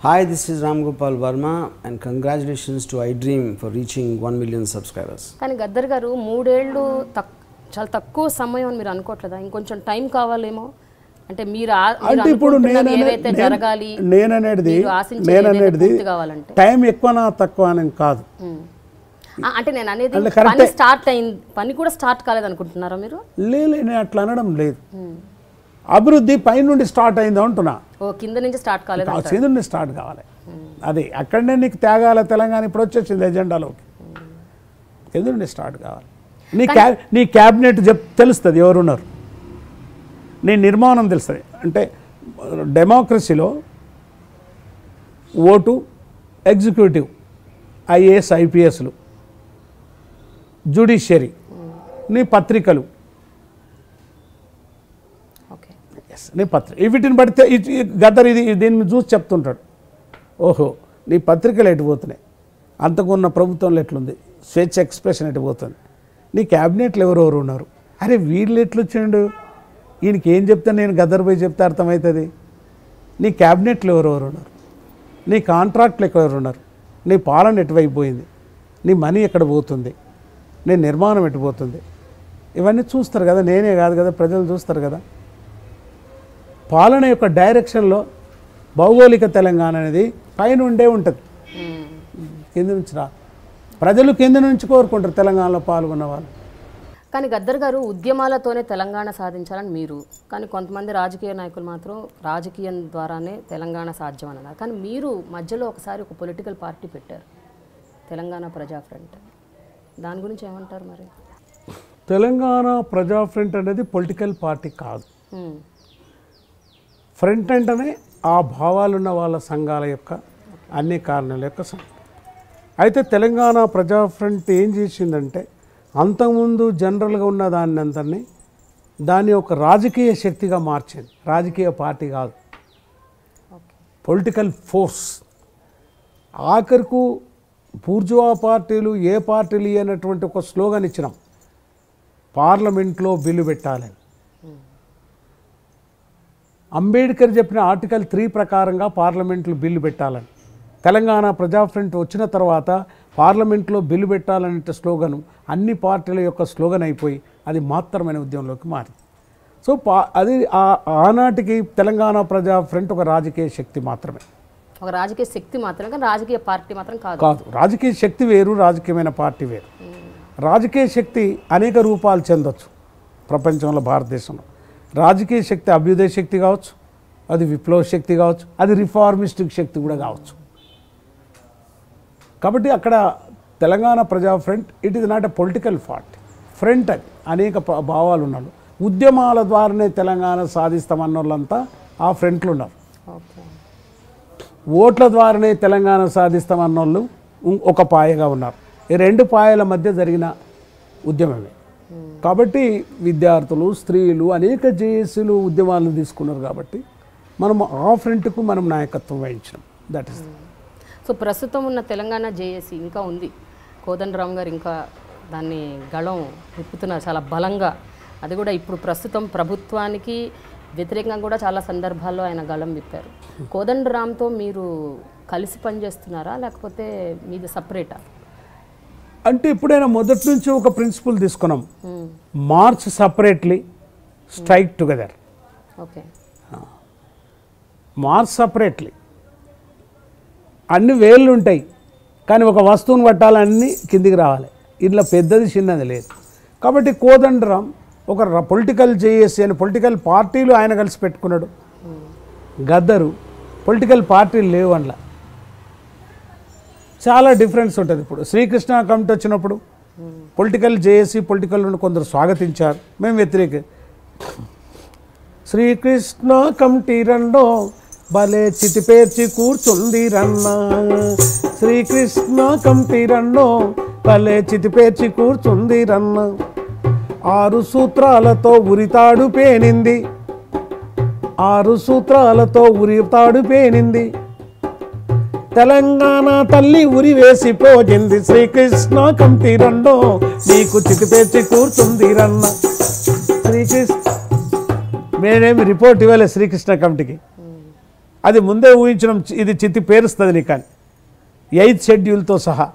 Hi, this is Ram Gopal Verma and congratulations to iDream for reaching 1 million subscribers. కానీ గద్దర్ గారు 3 ఏళ్ళు చాలా తక్కువ సమయం అని మీరు అనుకోవట్లేదా? ఇంకొంచెం టైం కావాలేమో అంటే మీరు అంటే ఇప్పుడు ఏదైతే జరగాలి నేననేది టైం ఎక్కువనా తక్కువ అని కాదు. అంటే నేను అనేది పని స్టార్ట్ అయింది, పని కూడా స్టార్ట్ కాలేదు అనుకుంటున్నారా మీరు? లేదు, నేను అట్లా అనడం లేదు. అభివృద్ధి పై నుండి స్టార్ట్ అయింది అంటున్నా. కింద నుంచి స్టార్ట్ కాలేదు, కింద నుండి స్టార్ట్ కావాలి. అది అక్కడనే నీకు త్యాగాల తెలంగాణ ఇప్పుడు వచ్చేసింది ఎజెండాలోకి. కింద నుండి స్టార్ట్ కావాలి. నీ క్యాబినెట్ తెలుస్తుంది ఎవరున్నారు, నీ నిర్మాణం తెలుస్తుంది. అంటే డెమోక్రసీలో ఓటు, ఎగ్జిక్యూటివ్, ఐఏఎస్ ఐపీఎస్లు, జ్యుడిషియరీ, నీ పత్రికలు, నీ వీటిని పడితే గద్దర్ దీన్ని చూసి చెప్తుంటాడు, ఓహో నీ పత్రికలు ఎటుపోతున్నాయి, అంతకున్న ప్రభుత్వంలో ఎట్లుంది, స్వేచ్ఛ ఎక్స్ప్రెషన్ ఎటుపోతుంది, నీ క్యాబినెట్లు ఎవరెవరు ఉన్నారు, అరే వీళ్ళు ఎట్లొచ్చిండు, ఈయనకి ఏం చెప్తే నేను గద్దర్ పోయి చెప్తే అర్థమవుతుంది. నీ క్యాబినెట్లు ఎవరెవరు ఉన్నారు, నీ కాంట్రాక్ట్లు ఎవరు ఉన్నారు, నీ పాలన ఎటువైపోయింది, నీ మనీ ఎక్కడ పోతుంది, నీ నిర్మాణం ఎటుపోతుంది, ఇవన్నీ చూస్తారు కదా. నేనే కాదు కదా, ప్రజలు చూస్తారు కదా. పాలన యొక్క డైరెక్షన్లో భౌగోళిక తెలంగాణ అనేది పైన ఉండే ఉంటుంది, కింద నుంచి రా. ప్రజలు కింద నుంచి కోరుకుంటారు తెలంగాణలో పాల్గొన్న వాళ్ళు. కానీ గద్దర్ గారు ఉద్యమాలతోనే తెలంగాణ సాధించాలని మీరు, కానీ కొంతమంది రాజకీయ నాయకులు మాత్రం రాజకీయం ద్వారానే తెలంగాణ సాధ్యం అన్నారు. కానీ మీరు మధ్యలో ఒకసారి ఒక పొలిటికల్ పార్టీ పెట్టారు, తెలంగాణ ప్రజా ఫ్రంట్. దాని గురించి ఏమంటారు మరి? తెలంగాణ ప్రజా ఫ్రంట్ అనేది పొలిటికల్ పార్టీ కాదు. ఫ్రంట్ అంటేనే ఆ భావాలున్న వాళ్ళ సంఘాల యొక్క అన్ని కారణాల యొక్క సంఘం. అయితే తెలంగాణ ప్రజా ఫ్రంట్ ఏం చేసిందంటే అంతకుముందు జనరల్గా ఉన్న దాన్ని అంతని దాన్ని ఒక రాజకీయ శక్తిగా మార్చింది. రాజకీయ పార్టీ కాదు, పొలిటికల్ ఫోర్స్. ఆఖరుకు బూర్జువా పార్టీలు ఏ పార్టీలు ఇవ్వనటువంటి ఒక స్లోగన్ ఇచ్చినాం, పార్లమెంట్లో బిల్లు పెట్టాలని. అంబేద్కర్ చెప్పిన ఆర్టికల్ 3 ప్రకారంగా పార్లమెంట్లో బిల్లు పెట్టాలని. తెలంగాణ ప్రజా ఫ్రంట్ వచ్చిన తర్వాత పార్లమెంట్లో బిల్లు పెట్టాలనే స్లోగను అన్ని పార్టీల యొక్క స్లోగన్ అయిపోయి అది మాత్రమైన ఉద్యమంలోకి మారింది. సో అది ఆనాటికి తెలంగాణ ప్రజా ఫ్రంట్ ఒక రాజకీయ శక్తి మాత్రమే, ఒక రాజకీయ శక్తి మాత్రమే, కానీ రాజకీయ పార్టీ మాత్రం కాదు. రాజకీయ శక్తి వేరు, రాజకీయమైన పార్టీ వేరు. రాజకీయ శక్తి అనేక రూపాలు చెందొచ్చు ప్రపంచంలో. భారతదేశంలో రాజకీయ శక్తి అభ్యుదయ శక్తి కావచ్చు, అది విప్లవ శక్తి కావచ్చు, అది రిఫార్మిస్టిక్ శక్తి కూడా కావచ్చు. కాబట్టి అక్కడ తెలంగాణ ప్రజా front it is not a political party. Front అది అనేక భావాలు ఉన్నారు. ఉద్యమాల ద్వారానే తెలంగాణ సాధిస్తామన్న వాళ్ళంతా ఆ ఫ్రంట్లు ఉన్నారు. ఓట్ల ద్వారానే తెలంగాణ సాధిస్తామన్న వాళ్ళు ఒక పాయగా ఉన్నారు. ఈ 2 పాయల మధ్య జరిగిన ఉద్యమమే. కాబట్టి విద్యార్థులు, స్త్రీలు అనేక జేఏసీలు ఉద్యమాలను తీసుకున్నారు. కాబట్టి మనం ఆ ఫ్రంట్కు మనం నాయకత్వం వహించినాం. That is. సో ప్రస్తుతం ఉన్న తెలంగాణ జేఏసీ ఇంకా ఉంది. కోదండరామ్ గారు ఇంకా దాన్ని గళం విప్పుతున్నారు చాలా బలంగా. అది కూడా ఇప్పుడు ప్రస్తుతం ప్రభుత్వానికి వ్యతిరేకంగా కూడా చాలా సందర్భాల్లో ఆయన గళం విప్పారు. కోదండరామ్తో మీరు కలిసి పనిచేస్తున్నారా, లేకపోతే మీది సపరేటా? అంటే ఇప్పుడైనా మొదటి నుంచి ఒక ప్రిన్సిపల్ తీసుకున్నాం, March separately, strike together. Okay, March separately. అన్ని వేళ్ళు ఉంటాయి, కానీ ఒక వస్తువును పట్టాలన్నీ కిందికి రావాలి. ఇట్లా పెద్దది చిన్నది లేదు. కాబట్టి కోదండరామ్ ఒక పొలిటికల్ జేఏసీ అని పొలిటికల్ పార్టీలు ఆయన కలిసి పెట్టుకున్నాడు. గద్దరు పొలిటికల్ పార్టీలు లేవు, అందులో చాలా డిఫరెన్స్ ఉంటుంది. ఇప్పుడు శ్రీకృష్ణ కమిటీ వచ్చినప్పుడు పొలిటికల్ జేఏసీ పొలిటికల్ కొందరు స్వాగతించారు, మేము వ్యతిరేక. శ్రీకృష్ణ కమిటీ రెండో భలే చితిపేర్చి కూర్చుంది రన్న, శ్రీకృష్ణ కమిటీ రెండో భలే చితిపేర్చి కూర్చుంది రన్న, 6 సూత్రాలతో ఉరితాడు పేనింది, 6 సూత్రాలతో ఉరితాడు పేనింది, తెలంగాణ తల్లి ఉరి వేసిపోయింది, శ్రీకృష్ణ కమిటీ రెండో నీకు చితిపేర్చి కూర్చుంది రన్న. నేనేమి రిపోర్ట్ ఇవ్వలే శ్రీకృష్ణ కమిటీకి, అది ముందే ఊహించడం ఇది చిత్తి పేరుస్తుంది నీ కానీ 8th షెడ్యూల్తో సహా.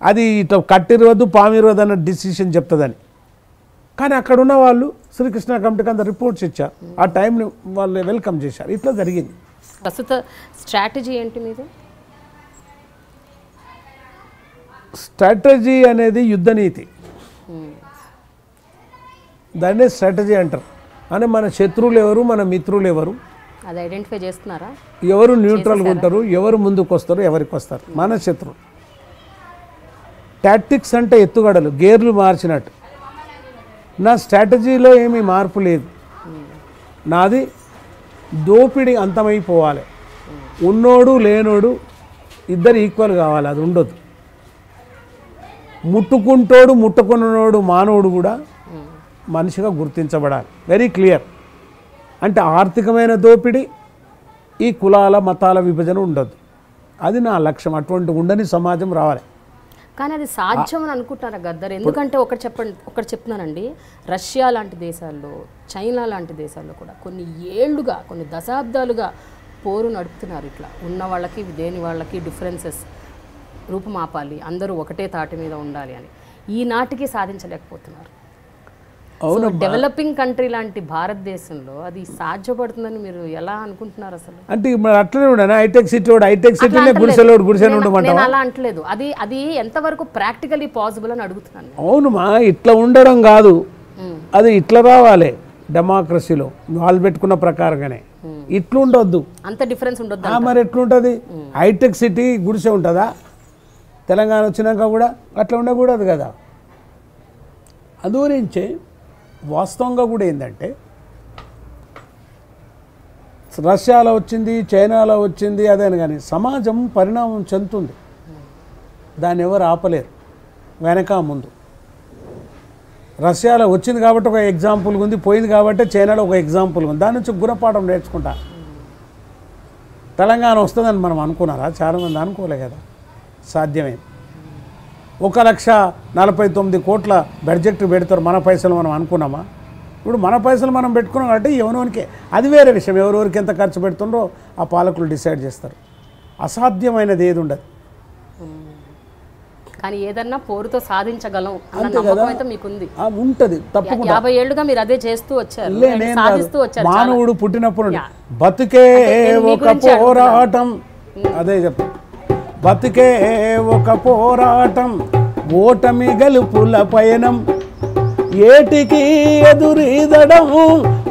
అది ఇట్లా కట్టిరవద్దు పామిరవద్దు అన్న డిసిషన్ చెప్తుందని. కానీ అక్కడ ఉన్న వాళ్ళు శ్రీకృష్ణ కమిటీకి అంత రిపోర్ట్స్ ఇచ్చారు, ఆ టైంని వాళ్ళు వెల్కమ్ చేశారు. ఇట్లా జరిగింది. ప్రస్తుత స్ట్రాటజీ ఏంటి మీది? స్ట్రాటజీ అనేది యుద్ధ నీతి, దాన్నే స్ట్రాటజీ అంటారు. అంటే మన శత్రువులు ఎవరు, మన మిత్రులు ఎవరు, అది ఐడెంటిఫై చేస్తున్నారా? ఎవరు న్యూట్రల్గా ఉంటారు, ఎవరు ముందుకు వస్తారు, ఎవరికి వస్తారు, మన శత్రువులు. టాక్టిక్స్ అంటే ఎత్తుగడలు, గేర్లు మార్చినట్టు. నా స్ట్రాటజీలో ఏమీ మార్పు లేదు. నాది దోపిడీ అంతమైపోవాలి, ఉన్నోడు లేనోడు ఇద్దరు ఈక్వల్ కావాలి, అది ఉండదు. ముట్టుకుంటోడు ముట్టుకున్నోడు మానవుడు కూడా మనిషిగా గుర్తించబడాలి. Very clear. అంటే ఆర్థికమైన దోపిడీ, ఈ కులాల మతాల విభజన ఉండదు. అది నా లక్ష్యం. అటువంటి ఉండని సమాజం రావాలి. కానీ అది సాధ్యం అని అనుకుంటున్నారా గద్దర్? ఎందుకంటే ఒకటి చెప్తున్నానండి, రష్యా లాంటి దేశాల్లో, చైనా లాంటి దేశాల్లో కూడా కొన్ని ఏళ్లుగా, కొన్ని దశాబ్దాలుగా పోరు నడుపుతున్నారు. ఇట్లా ఉన్న వాళ్ళకి దేని వాళ్ళకి డిఫరెన్సెస్ రూపుమాపాలి, అందరూ ఒకటే తాటి మీద ఉండాలి అని ఈనాటికి సాధించలేకపోతున్నారు. అవును, డెవలపింగ్ కంట్రీ లాంటి భారతదేశంలో అది సాధ్యపడుతుందని మీరు ఎలా అనుకుంటున్నారు అసలు? అంటే అట్లనే ఉండను. హైటెక్ సిటీ హైటెక్ సిటీనే గుడిసెలోడు గుడిసె నేను అలా అంటలేదు. అది ఎంతవరకు ప్రాక్టికలీ పాసిబుల్ అని అడుగుతున్నాను. అవునుమా, ఇట్లా ఉండడం కాదు, అది ఇట్లా రావాలి. డెమోక్రసీలో వాళ్ళు పెట్టుకున్న ప్రకారంగానే ఇట్లుండొద్దు, అంత డిఫరెన్స్ ఉండొద్దు. మరి ఎట్లుంటుంది? హైటెక్ సిటీ గుడిసె ఉంటుందా? తెలంగాణ వచ్చినాక కూడా అట్లా ఉండకూడదు కదా. అందుగురించి వాస్తవంగా కూడా ఏంటంటే రష్యాలో వచ్చింది, చైనాలో వచ్చింది అదేని, కానీ సమాజం పరిణామం చెందుతుంది. దాన్ని ఎవరు ఆపలేరు, వెనక ముందు. రష్యాలో వచ్చింది కాబట్టి ఒక ఎగ్జాంపుల్ ఉంది, పోయింది కాబట్టి చైనాలో ఒక ఎగ్జాంపుల్ ఉంది. దాని నుంచి గుణపాఠం నేర్చుకుంటా. తెలంగాణ వస్తుందని మనం అనుకున్నారా? చాలామంది అనుకోలే కదా. సాధ్యమే. 1,49 కోట్ల బడ్జెట్ పెడతారు, మన పైసలు మనం అనుకున్నామా? ఇప్పుడు మన పైసలు మనం పెట్టుకున్నాం కాబట్టి ఎవరికి అది వేరే విషయం. ఎవరెవరికి ఎంత ఖర్చు పెడుతుండ్రో ఆ పాలకులు డిసైడ్ చేస్తారు. అసాధ్యమైనది ఏది ఉండదు. కానీ ఏదన్నా పోరుతో సాధించగలం అన్న నమ్మకం అయితే మీకుంది. ఉంటుంది తప్పకుండా. 50 ఏళ్లుగా మీరు అదే చేస్తూ వచ్చారు, సాధిస్తూ వచ్చారు. మానవుడు పుట్టినప్పుడు బతుకే ఒక పోరాటం, అదే చెప్తా. బతుకే ఒక పోరాటం, ఓటమి గెలుపుల పయనం, ఏటికి ఎదురీదడం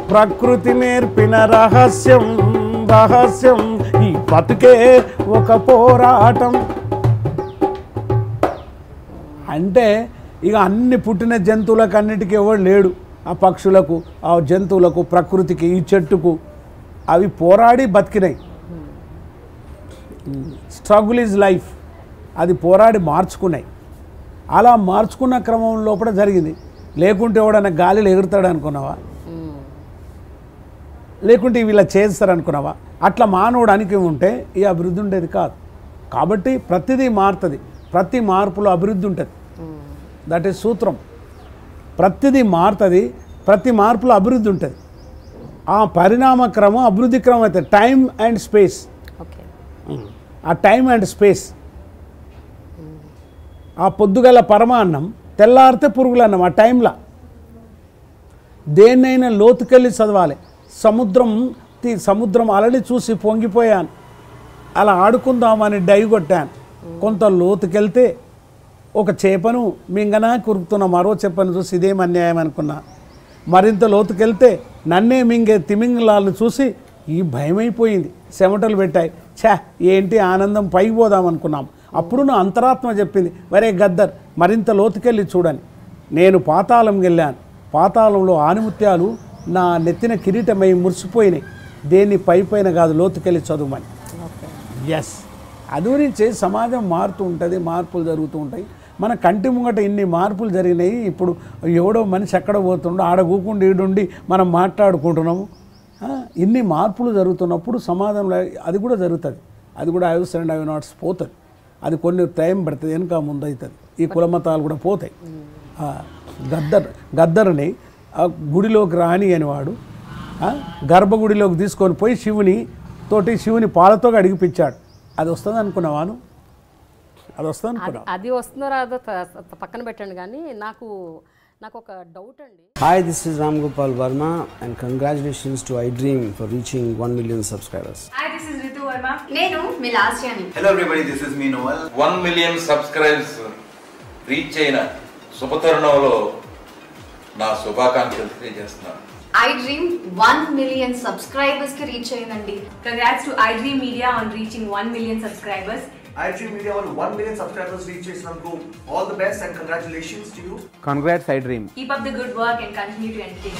ప్రకృతి నేర్పిన రహస్యం. రహస్యం ఈ బతుకే ఒక పోరాటం. అంటే ఇక అన్ని పుట్టిన జంతువులకు అన్నిటికీ ఎవడు లేడు. ఆ పక్షులకు, ఆ జంతువులకు, ప్రకృతికి, ఈ చెట్టుకు అవి పోరాడి బతికినాయి. Struggle is life. అది పోరాడి మార్చుకున్నాయి. అలా మార్చుకున్న క్రమం లోపల జరిగింది. లేకుంటే ఎవడన్నా గాలిలో ఎగురుతాడు అనుకున్నావా? లేకుంటే వీళ్ళ చేస్తారనుకున్నావా? అట్లా మానవుడానికి ఉంటే ఈ అభివృద్ధి ఉండేది కాదు. కాబట్టి ప్రతిదీ మారుతుంది, ప్రతి మార్పులో అభివృద్ధి ఉంటుంది. దట్ ఈస్ సూత్రం. ప్రతిదీ మారుతుంది, ప్రతి మార్పులో అభివృద్ధి ఉంటుంది. ఆ పరిణామ క్రమం అభివృద్ధి క్రమం అవుతుంది. Time and space. ఆ టైం అండ్ స్పేస్. ఆ పొద్దుగల పరమాన్నం, తెల్లారితే పురుగులన్నం. ఆ టైంలో దేన్నైనా లోతుకెళ్ళి చదవాలి. సముద్రం అలలి చూసి పొంగిపోయాను, అలా ఆడుకుందామని డైవ్ కొట్టాను. కొంత లోతుకెళ్తే ఒక చేపను మింగనా కురుకుతున్న మరో చేపను చూసి ఇదేం అన్యాయం అనుకున్నా. మరింత లోతుకెళ్తే నన్నే మింగే తిమింగలాలను చూసి ఈ భయమైపోయింది, చెమటలు పెట్టాయి. ఛా, ఏంటి ఆనందం, పైకి పోదామనుకున్నాం. అప్పుడు నా అంతరాత్మ చెప్పింది, వరే గద్దర్ మరింత లోతుకెళ్ళి చూడని. నేను పాతాళం వెళ్ళాను. పాతాళంలో ఆనిముత్యాలు నా నెత్తిన కిరీటమై మురిసిపోయినాయి. దేన్ని పైపైన కాదు, లోతుకెళ్ళి చదువుమని. ఎస్, అది గురించి సమాజం మారుతూ ఉంటుంది, మార్పులు జరుగుతూ ఉంటాయి. మన కంటి ముంగట ఇన్ని మార్పులు జరిగినాయి. ఇప్పుడు ఎవడో మనిషి ఎక్కడ పోతుండో ఆడ కూకుండా ఈడుండి మనం మాట్లాడుకుంటున్నాము. ఇన్ని మార్పులు జరుగుతున్నప్పుడు సమాజంలో అది కూడా జరుగుతుంది. అది కూడా ఐవ్స్ అండ్ ఐవ్ నాట్స్ పోతుంది. అది కొన్ని టైం పడుతుంది, వెనుక ముందు అవుతుంది. ఈ కులమతాలు కూడా పోతాయి. గద్దర్ని గుడిలోకి రాని అనేవాడు గర్భగుడిలోకి తీసుకొని పోయి శివుని పాలతో అడిగిపించాడు. అది వస్తుంది అనుకున్నావాను? అది వస్తుంది అనుకున్నావు? అది వస్తుందో రాదో పక్కన పెట్టండి, కానీ నాకు ఒక డౌట్ అండి. Hi, this is Ram Gopal Verma and congratulations to iDream for reaching 1 million subscribers. Hi, this is Ritu Verma. Nenu Milasjani. Hello everybody, this is me Noel. 1 million subscribers reach అయిన శుభతరుణంలో నా శుభాకాంక్షలు తెలియజేస్తున్నాను. iDream 1 million subscribers ki reach ayindandi. Congrats to iDream Media on reaching 1 million subscribers. iDream Media on 1 million subscribers reach చేసినందుకు all the best and congratulations to you. Congrats iDream. Keep up the good work and continue to entertain.